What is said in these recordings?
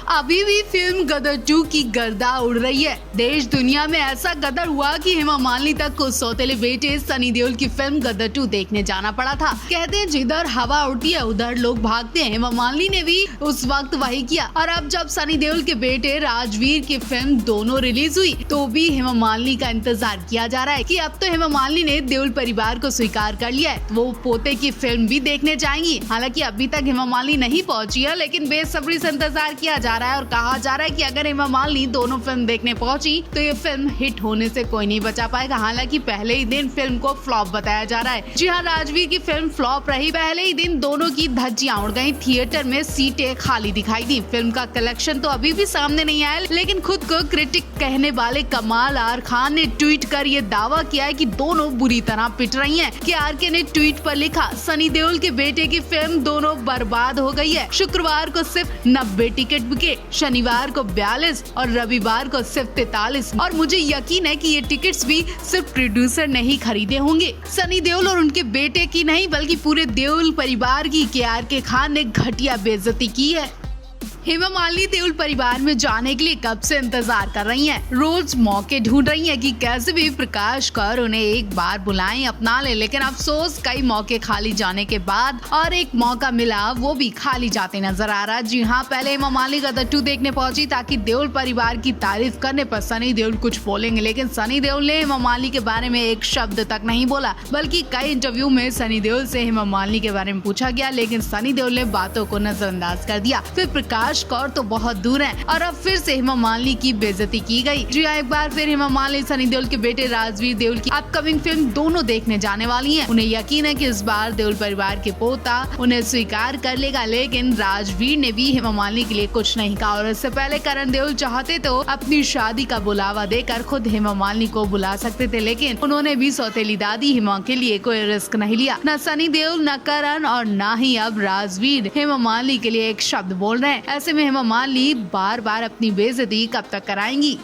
अभी भी फिल्म गदर 2 की गर्दा उड़ रही है। देश दुनिया में ऐसा गदर हुआ कि हेमा मालिनी तक को सौतेले बेटे सनी देओल की फिल्म गदर 2 देखने जाना पड़ा था। कहते हैं जिधर हवा उड़ती है उधर लोग भागते हैं। हेमा मालिनी ने भी उस वक्त वही किया। और अब जब सनी देओल के बेटे राजवीर की फिल्म दोनों रिलीज हुई तो भी हेमा मालिनी का इंतजार किया जा रहा है कि अब तो हेमा मालिनी ने देओल परिवार को स्वीकार कर लिया है, वो पोते की फिल्म भी देखने जाएंगी। हालांकि अभी तक हेमा मालिनी नहीं पहुंची है, लेकिन बेसब्री से इंतजार किया जा रहा है और कहा जा रहा है कि अगर हेमा मालिनी दोनों फिल्म देखने पहुंची तो ये फिल्म हिट होने से कोई नहीं बचा पाएगा। हालांकि पहले ही दिन फिल्म को फ्लॉप बताया जा रहा है। जी हाँ, राजवीर की फिल्म फ्लॉप रही। पहले ही दिन दोनों की धज्जियां उड़ गयी। थिएटर में सीटें खाली दिखाई दी। फिल्म का कलेक्शन तो अभी भी सामने नहीं आया, लेकिन खुद को क्रिटिक कहने वाले कमाल आर खान ने ट्वीट कर ये दावा किया है कि दोनों बुरी तरह पिट रही हैं। कि आर के ने ट्वीट पर लिखा, सनी देओल के बेटे की फिल्म दोनों बर्बाद हो गई है। शुक्रवार को सिर्फ 90 टिकट बिके, शनिवार को 42 और रविवार को सिर्फ 43। और मुझे यकीन है कि ये टिकट्स भी सिर्फ प्रोड्यूसर नहीं खरीदे होंगे। सनी देओल और उनके बेटे की नहीं बल्कि पूरे देओल परिवार की के आर के खान ने घटिया बेइज्जती की है। हेमा मालिनी देओल परिवार में जाने के लिए कब से इंतजार कर रही हैं। रोज मौके ढूंढ रही हैं कि कैसे भी प्रकाश कर उन्हें एक बार बुलाएं, अपना ले। लेकिन अफसोस कई मौके खाली जाने के बाद और एक मौका मिला वो भी खाली जाते नजर आ रहा। जी हाँ, पहले हेमा मालिनी गदर 2 देखने पहुंची ताकि देओल परिवार की तारीफ करने पर सनी देओल कुछ बोलेंगे, लेकिन सनी देओल ने हेमा मालिनी के बारे में एक शब्द तक नहीं बोला। बल्कि कई इंटरव्यू में सनी देओल से हेमा मालिनी के बारे में पूछा गया, लेकिन सनी देओल ने बातों को नजरअंदाज कर दिया। फिर प्रकाश कौर तो बहुत दूर हैं और अब फिर से हेमा मालिनी की बेइज्जती की गई। जी हाँ, एक बार फिर हेमा मालिनी सनी देओल के बेटे राजवीर देओल की अपकमिंग फिल्म दोनों देखने जाने वाली हैं। उन्हें यकीन है कि इस बार देओल परिवार के पोता उन्हें स्वीकार कर लेगा, लेकिन राजवीर ने भी हेमा मालिनी के लिए कुछ नहीं कहा। और इससे पहले करण देओल चाहते तो अपनी शादी का बुलावा देकर खुद हेमा मालिनी को बुला सकते थे, लेकिन उन्होंने भी सौतेली दादी हेमा के लिए कोई रिस्क नहीं लिया। न सनी देओल, न करण और न ही अब राजवीर हेमा मालिनी के लिए एक शब्द बोल रहे हैं। ऐसे में हेमा मालिनी बार बार अपनी बेइज्जती कब तक कराएंगी।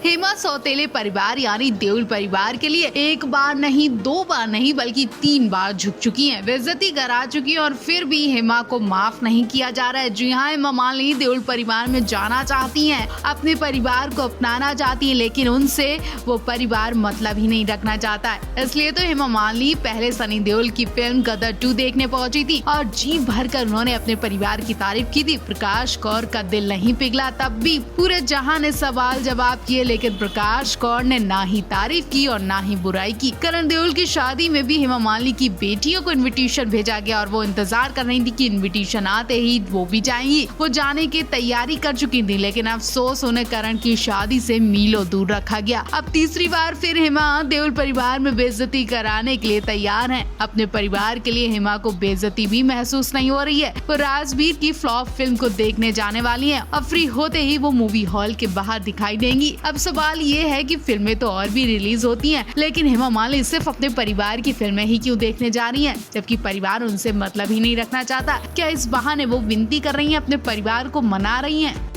हेमा सौतेले परिवार यानी देओल परिवार के लिए एक बार नहीं, 2 बार नहीं बल्कि 3 बार झुक चुकी हैं, बेइज्जती करा चुकी हैं और फिर भी हेमा को माफ नहीं किया जा रहा है। जी हाँ, हेमा मालिनी देओल परिवार में जाना चाहती हैं, अपने परिवार को अपनाना चाहती हैं, लेकिन उनसे वो परिवार मतलब ही नहीं रखना चाहता है। इसलिए तो हेमा मालिनी पहले सनी देओल की फिल्म गदर 2 देखने पहुंची थी और जी भर कर उन्होंने अपने परिवार की तारीफ की थी। प्रकाश कौर का दिल नहीं पिघला, तब भी पूरे जहां ने सवाल जवाब किए, लेकिन प्रकाश कौर ने ना ही तारीफ की और ना ही बुराई की। करण देओल की शादी में भी हेमा मालिनी की बेटियों को इनविटेशन भेजा गया और वो इंतजार कर रही थी कि इनविटेशन आते ही वो भी जाएंगी। वो जाने की तैयारी कर चुकी थी, लेकिन अफसोस उन्हें करण की शादी से मीलों दूर रखा गया। अब तीसरी बार फिर हेमा देओल परिवार में बेइज्जती कराने के लिए तैयार है। अपने परिवार के लिए हेमा को बेइज्जती भी महसूस नहीं हो रही है। वो राजवीर की फ्लॉप फिल्म को देखने जाने वाली है। अब फ्री होते ही वो मूवी हॉल के बाहर दिखाई देंगी। अब सवाल ये है कि फिल्में तो और भी रिलीज होती हैं, लेकिन हेमा मालिनी सिर्फ अपने परिवार की फिल्में ही क्यों देखने जा रही हैं, जबकि परिवार उनसे मतलब ही नहीं रखना चाहता। क्या इस बहाने वो विनती कर रही हैं, अपने परिवार को मना रही हैं?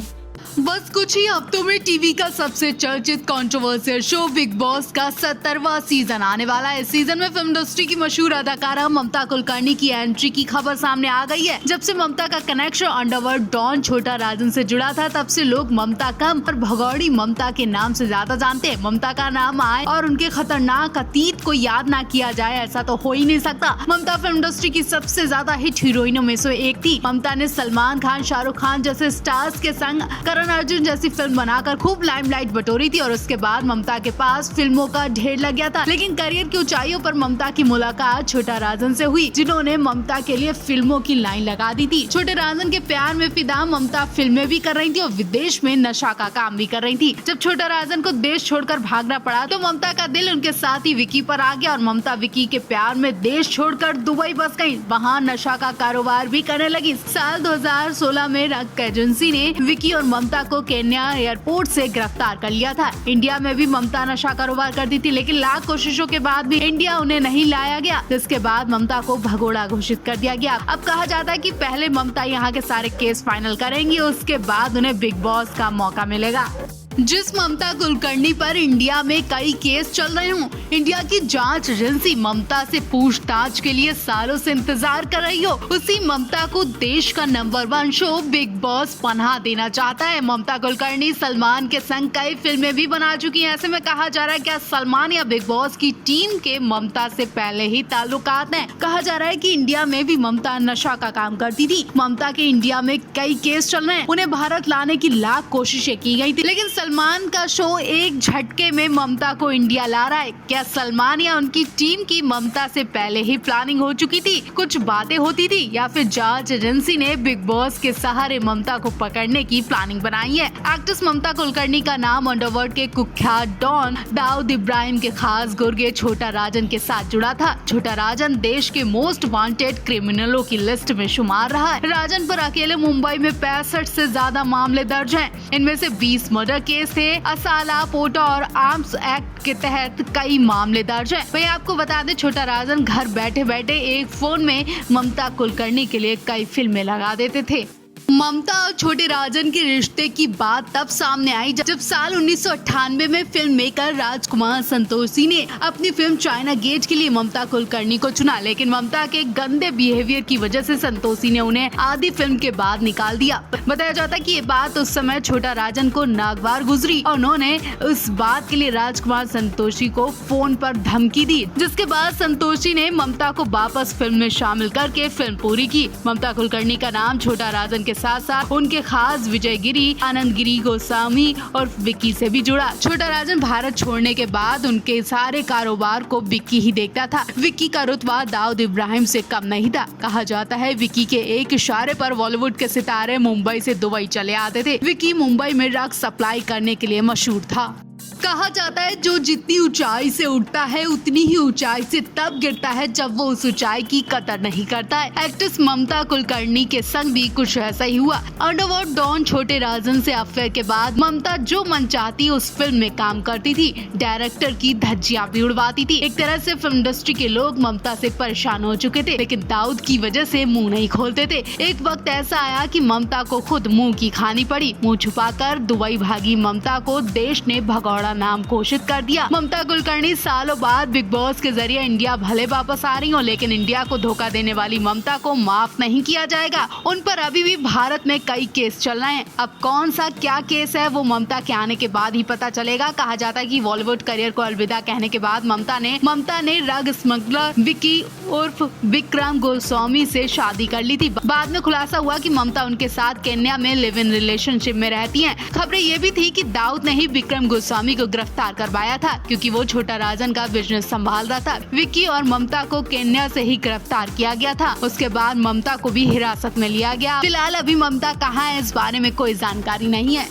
बस कुछ ही हफ्तों में टीवी का सबसे चर्चित कंट्रोवर्शियल शो बिग बॉस का 70वां सीजन आने वाला है। इस सीजन में फिल्म इंडस्ट्री की मशहूर अदाकारा ममता कुलकर्णी की एंट्री की खबर सामने आ गई है। जब से ममता का कनेक्शन अंडरवर्ल्ड डॉन छोटा राजन से जुड़ा था, तब से लोग ममता कम और भगौड़ी ममता के नाम से ज्यादा जानते हैं। ममता का नाम आए और उनके खतरनाक अतीत को याद ना किया जाए, ऐसा तो हो ही नहीं सकता। ममता फिल्म इंडस्ट्री की सबसे ज्यादा हिट हीरोइनों में से एक थी। ममता ने सलमान खान, शाहरुख खान जैसे स्टार्स के संग करण अर्जुन जैसी फिल्म बनाकर खूब लाइमलाइट बटोरी थी और उसके बाद ममता के पास फिल्मों का ढेर लग गया था। लेकिन करियर की ऊंचाइयों पर ममता की मुलाकात छोटा राजन से हुई, जिन्होंने ममता के लिए फिल्मों की लाइन लगा दी थी। छोटे राजन के प्यार में फिदा ममता फिल्में भी कर रही थी और विदेश में नशा का काम भी कर रही थी। जब छोटा राजन को देश छोड़कर भागना पड़ा तो ममता का दिल उनके साथी विकी पर आ गया और ममता विकी के प्यार में देश छोड़कर दुबई बस गयी। वहाँ नशा का कारोबार भी करने लगी। साल 2016 में रग एजेंसी ने विकी और ममता को केन्या एयरपोर्ट से गिरफ्तार कर लिया था। इंडिया में भी ममता नशा कारोबार करती थी, लेकिन लाख कोशिशों के बाद भी इंडिया उन्हें नहीं लाया गया, जिसके बाद ममता को भगोड़ा घोषित कर दिया गया। अब कहा जाता है कि पहले ममता यहाँ के सारे केस फाइनल करेंगी, उसके बाद उन्हें बिग बॉस का मौका मिलेगा। जिस ममता कुलकर्णी पर इंडिया में कई केस चल रहे हों, इंडिया की जांच एजेंसी ममता से पूछताछ के लिए सालों से इंतजार कर रही हो, उसी ममता को देश का नंबर 1 शो बिग बॉस पनाह देना चाहता है। ममता कुलकर्णी सलमान के संग कई फिल्में भी बना चुकी हैं। ऐसे में कहा जा रहा है क्या सलमान या बिग बॉस की टीम के ममता से पहले ही ताल्लुकात हैं। कहा जा रहा है कि इंडिया में भी ममता नशा का काम करती थी। ममता के इंडिया में कई केस चल रहे हैं, उन्हें भारत लाने की लाख कोशिशें की गई थी, लेकिन सलमान का शो एक झटके में ममता को इंडिया ला रहा है। क्या सलमान या उनकी टीम की ममता से पहले ही प्लानिंग हो चुकी थी, कुछ बातें होती थी, या फिर जांच एजेंसी ने बिग बॉस के सहारे ममता को पकड़ने की प्लानिंग बनाई है। एक्ट्रेस ममता कुलकर्णी का नाम अंडरवर्ल्ड के कुख्यात डॉन दाऊद इब्राहिम के खास गुर्गे छोटा राजन के साथ जुड़ा था। छोटा राजन देश के मोस्ट वांटेड क्रिमिनलों की लिस्ट में शुमार रहा है। राजन पर अकेले मुंबई में 65 से ज्यादा मामले दर्ज हैं। इनमें से 20 मर्डर केस थे। असाला, पोटा और आर्म्स एक्ट के तहत कई मामले दर्ज हैं। वहीं आपको बता दें, छोटा राजन घर बैठे बैठे एक फोन में ममता कुलकर्णी के लिए कई फिल्में लगा देते थे। ममता और छोटे राजन के रिश्ते की बात तब सामने आई जब साल 1998 में फिल्म मेकर राजकुमार संतोषी ने अपनी फिल्म चाइना गेट के लिए ममता कुलकर्णी को चुना, लेकिन ममता के गंदे बिहेवियर की वजह से संतोषी ने उन्हें आधी फिल्म के बाद निकाल दिया। बताया जाता है कि ये बात उस समय छोटा राजन को नागवार गुजरी और उन्होंने उस बात के लिए राजकुमार संतोषी को फोन पर धमकी दी, जिसके बाद संतोषी ने ममता को वापस फिल्म में शामिल करके फिल्म पूरी की। ममता कुलकर्णी का नाम छोटा राजन के साथ साथ उनके खास विजय गिरी, आनंद गिरी गोस्वामी और विक्की से भी जुड़ा। छोटा राजन भारत छोड़ने के बाद उनके सारे कारोबार को विक्की ही देखता था। विक्की का रुतबा दाऊद इब्राहिम से कम नहीं था। कहा जाता है विक्की के एक इशारे पर बॉलीवुड के सितारे मुंबई से दुबई चले आते थे। विक्की मुंबई में ड्रग्स सप्लाई करने के लिए मशहूर था। कहा जाता है जो जितनी ऊंचाई से उठता है उतनी ही ऊंचाई से तब गिरता है जब वो उस ऊंचाई की कदर नहीं करता है। एक्ट्रेस ममता कुलकर्णी के संग भी कुछ ऐसा ही हुआ। अंडरवर्ल्ड डॉन छोटे राजन से अफेयर के बाद ममता जो मन चाहती उस फिल्म में काम करती थी, डायरेक्टर की धज्जियां भी उड़वाती थी। एक तरह से फिल्म इंडस्ट्री के लोग ममता से परेशान हो चुके थे, लेकिन दाऊद की वजह से मुंह नहीं खोलते थे। एक वक्त ऐसा आया कि ममता को खुद मुंह की खानी पड़ी। मुंह छुपाकर दुबई भागी ममता को देश ने भगौड़ा नाम घोषित कर दिया। ममता कुलकर्णी सालों बाद बिग बॉस के जरिए इंडिया भले वापस आ रही हो, लेकिन इंडिया को धोखा देने वाली ममता को माफ नहीं किया जाएगा। उन पर अभी भी भारत में कई केस चल रहे हैं। अब कौन सा क्या केस है वो ममता के आने के बाद ही पता चलेगा। कहा जाता है कि बॉलीवुड करियर को अलविदा कहने के बाद ममता ने रग स्मगलर विक्की उर्फ विक्रम गोस्वामी से शादी कर ली थी। बाद में खुलासा हुआ कि ममता उनके साथ केन्या में लिव इन रिलेशनशिप में रहती हैं। खबरें ये भी थी कि दाऊद ने ही विक्रम गोस्वामी को गिरफ्तार करवाया था, क्योंकि वो छोटा राजन का बिजनेस संभाल रहा था। विक्की और ममता को केन्या से ही गिरफ्तार किया गया था। उसके बाद ममता को भी हिरासत में लिया गया। फिलहाल अभी ममता कहाँ है इस बारे में कोई जानकारी नहीं है।